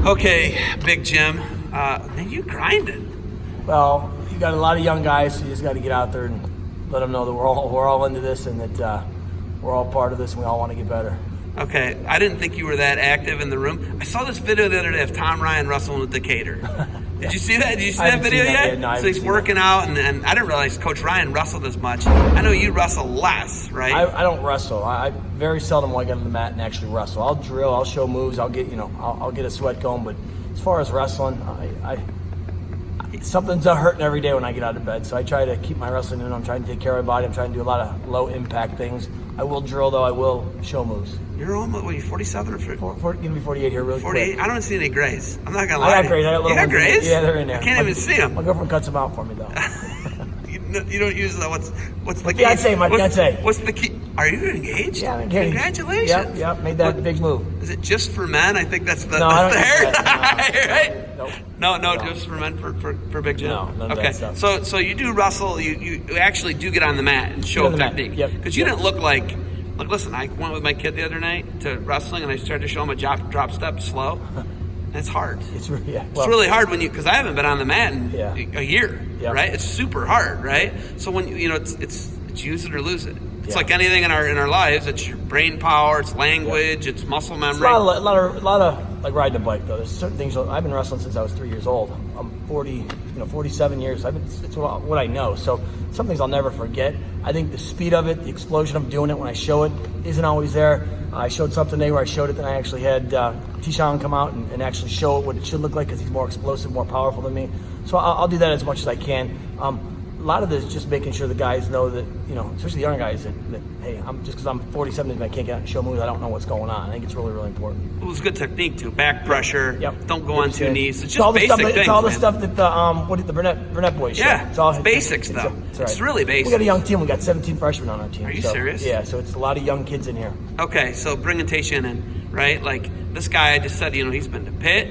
Okay, Big Jim, man, you grinding. Well, you got a lot of young guys, so you just got to get out there and let them know that we're all into this and that we're all part of this and we all want to get better. Okay, I didn't think you were that active in the room. I saw this video the other day of Tom Ryan wrestling with Decatur. Did you see that? Did you see that video yet? No, so he's working out, and I didn't realize Coach Ryan wrestled as much. I know you wrestle less, right? I don't wrestle. I very seldom will I get on the mat and actually wrestle. I'll drill, I'll show moves, I'll get I'll get a sweat going. But as far as wrestling, something's hurting every day when I get out of bed. So I try to keep my wrestling in. I'm trying to take care of my body. I'm trying to do a lot of low impact things. I will drill though. I will show moves. You're almost, what are you, 47 or 50? Gonna be 48 here really 48? quick. I don't see any grays. I'm not going to lie. I got grays. I got little you got ones. grays? Yeah, they're in there. I can't even see them. My girlfriend cuts them out for me though. You don't use the, what's the key? My fiance. What's the key? Are you engaged? Yeah, I'm engaged. Congratulations. Yep, made that big move. Is it just for men? I think that's the, no, that's the hair that. right? Nope. No, just for men for Big Jim. No, none of okay. that stuff. So you do wrestle. You actually do get on the mat and show technique. Yep. Because you didn't look like. Look, listen. I went with my kid the other night to wrestling, and I started to show him a drop step slow. And it's hard. It's really it's really hard when because I haven't been on the mat in a year, yep. right? It's super hard, right? So when it's use it or lose it. It's like anything in our lives. It's your brain power, it's language, it's muscle memory. It's a lot of like riding a bike though. There's certain things. I've been wrestling since I was 3 years old. I'm 47 years. It's what I know. So some things I'll never forget. I think the speed of it, the explosion of doing it when I show it, isn't always there. I showed something today where I showed it, then I actually had Tishan come out and actually show it what it should look like because he's more explosive, more powerful than me. So I'll do that as much as I can. A lot of this is just making sure the guys know that, especially the younger guys, that hey, just because I'm 47 and I can't get out and show moves, I don't know what's going on. I think it's really, really important. It was good technique too. Back pressure. Yep. Don't go on two knees. It's just all the basic stuff. things. It's all the man. stuff that the Burnett boys show. Yeah, it's all basics though. It's really basic. We got a young team. We got 17 freshmen on our team. Are you serious? Yeah, so it's a lot of young kids in here. Okay, so bringing Tayshian in, right? Like this guy I just said, he's been to Pitt.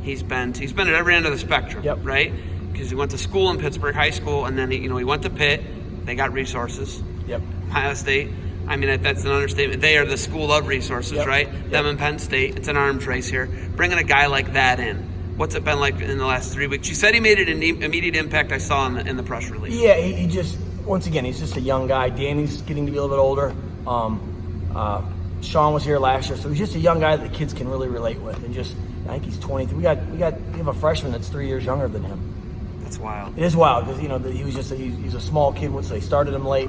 He's been at every end of the spectrum, yep. right? Because he went to school in Pittsburgh High School, and then he went to Pitt. They got resources. Yep. Ohio State. I mean, that's an understatement. They are the school of resources, yep. right? Yep. Them and Penn State. It's an arms race here. Bringing a guy like that in. What's it been like in the last 3 weeks? You said he made an immediate impact. I saw in the press release. Yeah, he just, once again, he's just a young guy. Danny's getting to be a little bit older. Sean was here last year, so he's just a young guy that the kids can really relate with. And just, I think he's 23. We have a freshman that's 3 years younger than him. That's wild. It is wild because he was he's a small kid. So they started him late,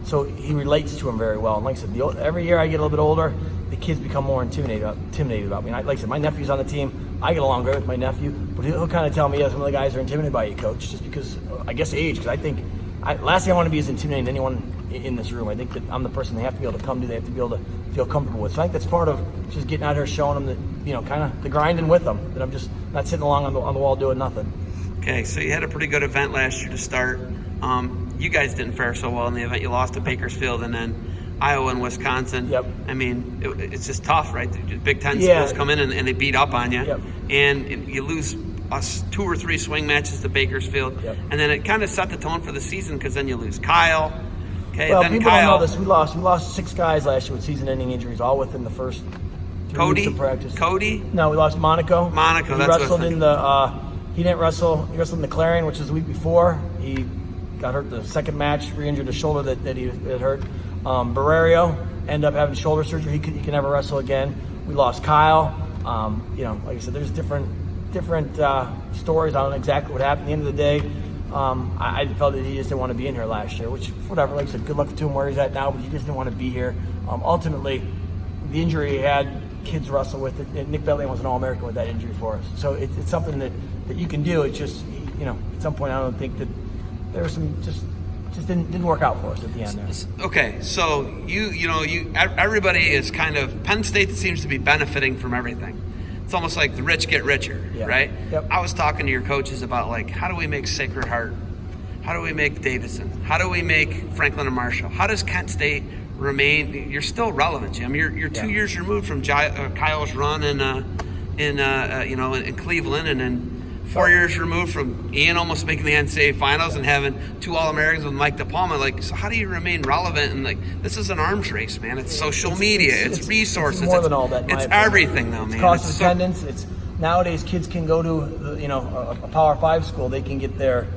so he relates to him very well. And like I said, every year I get a little bit older, the kids become more intimidated about me. And like I said, my nephew's on the team. I get along great with my nephew, but he'll kind of tell me, some of the guys are intimidated by you, coach, just because I guess age. Because I think last thing I want to be is intimidating to anyone in this room. I think that I'm the person they have to be able to come to. They have to be able to feel comfortable with. So I think that's part of just getting out here, showing them that kind of the grinding with them. That I'm just not sitting along on the wall doing nothing. Okay, so you had a pretty good event last year to start. You guys didn't fare so well in the event. You lost to Bakersfield and then Iowa and Wisconsin. Yep. I mean, it's just tough, right? The Big Ten Yeah. schools come in and they beat up on you. Yep. And you lose 2 or 3 swing matches to Bakersfield. Yep. And then it kind of set the tone for the season because then you lose Kyle. Okay, well, then people Kyle, don't know this. We lost 6 guys last year with season-ending injuries, all within the first 3 weeks of practice. Cody? No, we lost Monaco. Monaco, he that's what wrestled I was in the. He didn't wrestle. He wrestled in the Clarion, which was the week before. He got hurt the second match, re-injured his shoulder that he had hurt. Barrerio ended up having shoulder surgery. He can never wrestle again. We lost Kyle. Like I said, there's different stories. I don't know exactly what happened. At the end of the day, I felt that he just didn't want to be in here last year, which, whatever. Like I said, good luck to him where he's at now, but he just didn't want to be here. Ultimately, the injury he had, kids wrestle with it. And Nick Bellion was an All-American with that injury for us. So it's something that you can do. It's just, at some point I don't think that there was some just didn't work out for us at the end there. Okay, so everybody is kind of, Penn State seems to be benefiting from everything. It's almost like the rich get richer, right? Yep. I was talking to your coaches about how do we make Sacred Heart? How do we make Davidson? How do we make Franklin and Marshall? How does Kent State remain? You're still relevant, Jim. You're 2 years removed from Kyle's run in Cleveland, and then 4 years removed from Ian almost making the NCAA finals and having 2 All-Americans with Mike DePalma. So how do you remain relevant? And this is an arms race, man. It's social media. It's resources. It's more than all that. It's everything, though, man. It's cost of attendance. It's nowadays kids can go to a Power 5 school. They can get their,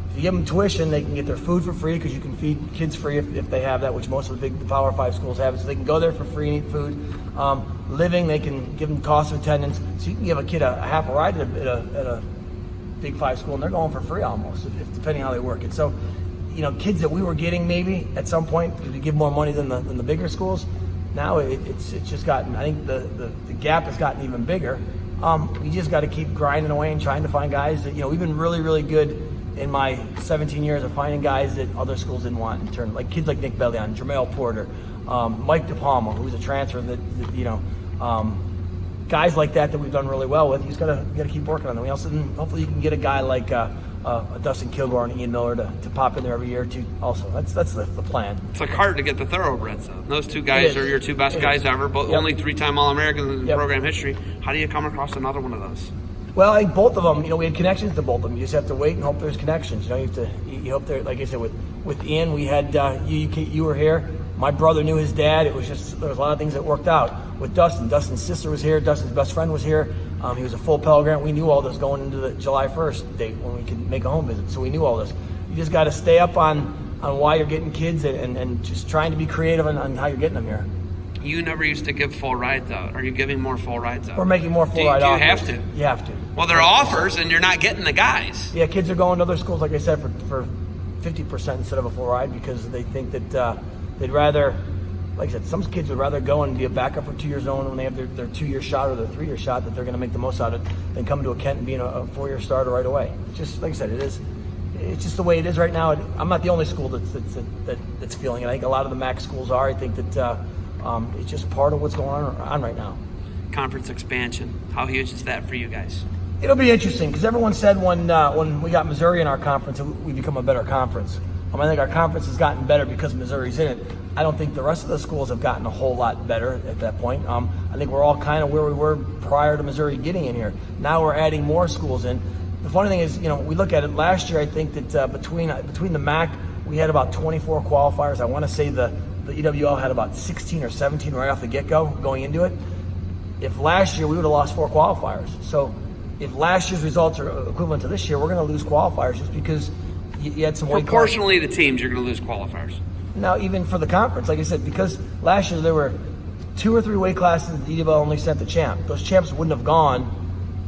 if you give them tuition, they can get their food for free because you can feed kids free if they have that, which most of the Power 5 schools have. So they can go there for free and eat food. Living, they can give them cost of attendance. So you can give a kid a half a ride at a Big 5 school, and they're going for free almost, if depending on how they work it. So, kids that we were getting maybe at some point because we give more money than the bigger schools. Now it's just gotten. I think the gap has gotten even bigger. We just got to keep grinding away and trying to find guys that we've been really, really good in my 17 years of finding guys that other schools didn't want in turn, like kids like Nick Bellion, Jermail Porter, Mike DePalma, who's a transfer that guys like that we've done really well with. You gotta keep working on them. Hopefully you can get a guy like a Dustin Kilgore and Ian Miller to pop in there every year too. Also, that's the plan. It's like hard to get the thoroughbreds though. Those two guys are your two best guys ever, both only 3-time All-Americans in program history. How do you come across another one of those? Well, I think both of them, we had connections to both of them. You just have to wait and hope there's connections. You hope there, like I said, with Ian, we had, you were here. My brother knew his dad. It was just, there was a lot of things that worked out. With Dustin's sister was here. Dustin's best friend was here. He was a full Pell Grant. We knew all this going into the July 1st date when we could make a home visit. So we knew all this. You just got to stay up on why you're getting kids and just trying to be creative on how you're getting them here. You never used to give full rides out. Are you giving more full rides out? We're making more full ride offers. Do you have to? You have to. Well, they're offers, and you're not getting the guys. Yeah, kids are going to other schools, like I said, for 50% instead of a full ride because they think that they'd rather, like I said, some kids would rather go and be a backup for 2 years old when they have their 2-year shot or their 3-year shot that they're going to make the most out of it than come to a Kent and be a 4-year starter right away. It's just, like I said, it's just the way it is right now. I'm not the only school that's feeling it. I think a lot of the MAC schools are. I think that it's just part of what's going on right now. Conference expansion. How huge is that for you guys? It'll be interesting because everyone said when we got Missouri in our conference, we become a better conference. I think our conference has gotten better because Missouri's in it. I don't think the rest of the schools have gotten a whole lot better at that point. I think we're all kind of where we were prior to Missouri getting in here. Now we're adding more schools in. The funny thing is, we look at it last year. I think that between the MAC, we had about 24 qualifiers. I want to say the EWL had about 16 or 17 right off the get-go going into it. If last year we would have lost 4 qualifiers. So if last year's results are equivalent to this year, we're going to lose qualifiers just because you had some weight. Proportionally to teams, you're going to lose qualifiers. Now, even for the conference, like I said, because last year there were 2 or 3 weight classes that the EWL only sent the champ. Those champs wouldn't have gone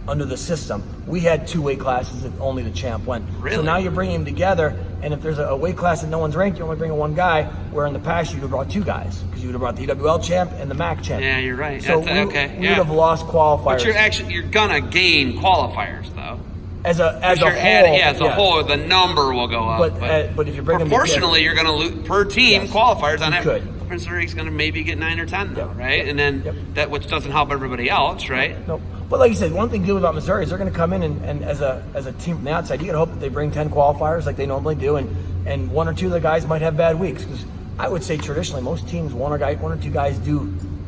under the system. We had 2 weight classes that only the champ went. Really? So now you're bringing them together, and if there's a weight class that no one's ranked, you're only bringing 1 guy, where in the past you would have brought 2 guys, because you would have brought the EWL champ and the MAC champ. Yeah, you're right. So we would have lost qualifiers. But you're gonna gain qualifiers though. As a whole, as a whole, the number will go up. But if you bring proportionally, you're going to lose per team qualifiers on it. Could. Missouri's going to maybe get 9 or 10 though, right? And then that which doesn't help everybody else, right? Nope. But like you said, one thing good about Missouri is they're going to come in and as a team from the outside, you got to hope that they bring 10 qualifiers like they normally do, and 1 or 2 of the guys might have bad weeks because I would say traditionally most teams 1 or 2 guys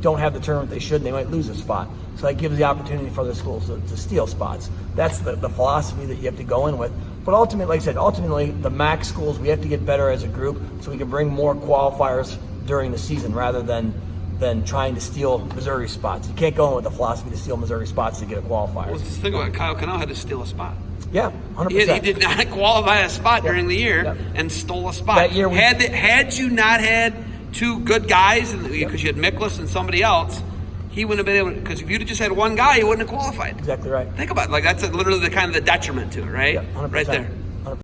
don't have the tournament they should, and they might lose a spot. So that gives the opportunity for other schools to steal spots. That's the philosophy that you have to go in with. But ultimately, like I said, the MAC schools, we have to get better as a group so we can bring more qualifiers during the season rather than trying to steal Missouri spots. You can't go in with the philosophy to steal Missouri spots to get a qualifier. Well, just think about it. Kyle Cano had to steal a spot. Yeah, 100%. He did not qualify a spot during the year and stole a spot. That year had you not had 2 good guys, because you had Miklas and somebody else, he wouldn't have been able to, because if you'd have just had 1 guy, he wouldn't have qualified. Exactly right. Think about it. Like, that's literally the kind of the detriment to it, right? Yeah, 100%. Right there.